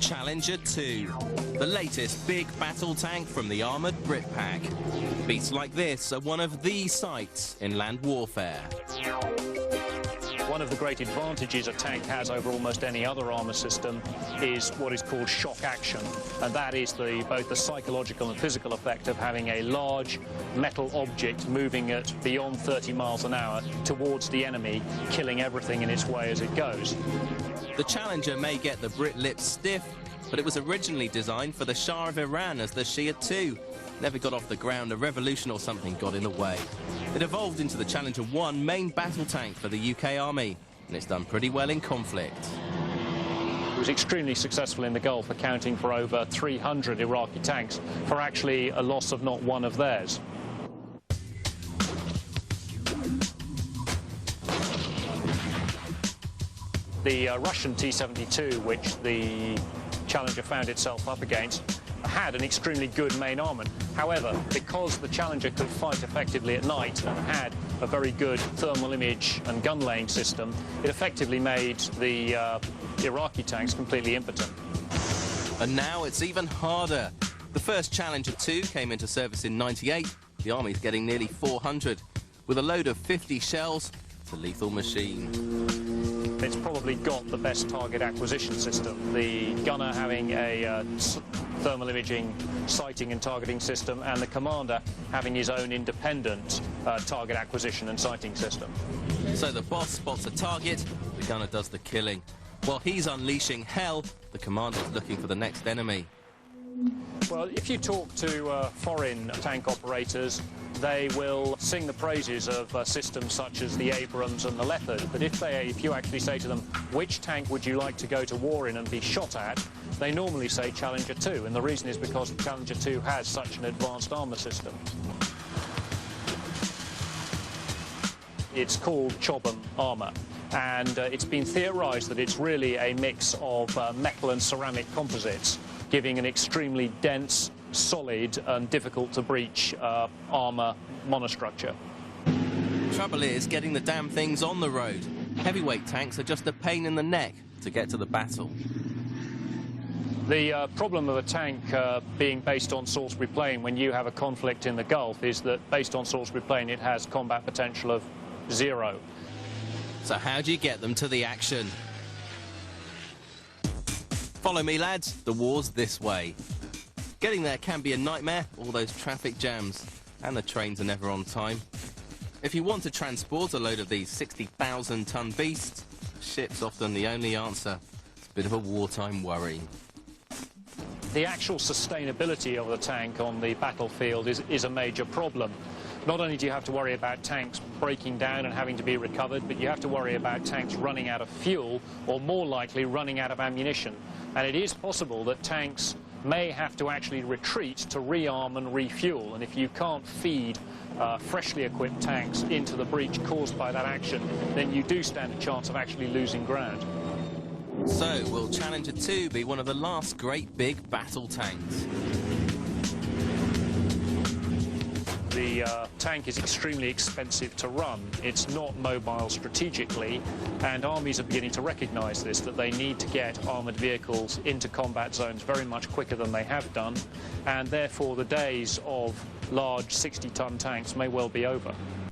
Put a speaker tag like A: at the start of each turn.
A: Challenger 2, the latest big battle tank from the armoured BritPack. Beasts like this are one of the sights in land warfare.
B: One of the great advantages a tank has over almost any other armour system is what is called shock action, and that is both the psychological and physical effect of having a large metal object moving at beyond 30 miles an hour towards the enemy, killing everything in its way as it goes.
A: The Challenger may get the Brit lips stiff, but it was originally designed for the Shah of Iran as the Shia 2. Never got off the ground, a revolution or something got in the way. It evolved into the Challenger 1 main battle tank for the UK Army, and it's done pretty well in conflict.
B: It was extremely successful in the Gulf, accounting for over 300 Iraqi tanks, for actually a loss of not one of theirs. The Russian T-72, which the Challenger found itself up against, had an extremely good main armament. However, because the Challenger could fight effectively at night and had a very good thermal image and gun laying system, it effectively made the Iraqi tanks completely impotent.
A: And now it's even harder. The first Challenger 2 came into service in '98. The Army's getting nearly 400, with a load of 50 shells. It's a lethal machine.
B: It's probably got the best target acquisition system, the gunner having a thermal imaging sighting and targeting system, and the commander having his own independent target acquisition and sighting system.
A: So the boss spots a target, the gunner does the killing. While he's unleashing hell, the commander's looking for the next enemy.
B: Well, if you talk to foreign tank operators, they will sing the praises of systems such as the Abrams and the Leopard. But if you actually say to them, which tank would you like to go to war in and be shot at, they normally say Challenger 2. And the reason is because Challenger 2 has such an advanced armour system. It's called Chobham armour, and it's been theorised that it's really a mix of metal and ceramic composites, giving an extremely dense, solid and difficult to breach armour monostructure.
A: Trouble is getting the damn things on the road. Heavyweight tanks are just a pain in the neck to get to the battle.
B: The problem of a tank being based on Salisbury Plain when you have a conflict in the Gulf is that based on Salisbury Plain it has combat potential of 0.
A: So how do you get them to the action? Follow me, lads. The war's this way. Getting there can be a nightmare, all those traffic jams, and the trains are never on time. If you want to transport a load of these 60,000-ton beasts, ship's often the only answer. It's a bit of a wartime worry.
B: The actual sustainability of the tank on the battlefield is a major problem. Not only do you have to worry about tanks breaking down and having to be recovered, but you have to worry about tanks running out of fuel, or more likely running out of ammunition. And it is possible that tanks may have to actually retreat to rearm and refuel. And if you can't feed freshly equipped tanks into the breach caused by that action, then you do stand a chance of actually losing ground.
A: So, will Challenger 2 be one of the last great big battle tanks?
B: The tank is extremely expensive to run. It's not mobile strategically, and armies are beginning to recognise this, that they need to get armoured vehicles into combat zones very much quicker than they have done, and therefore the days of large 60-ton tanks may well be over.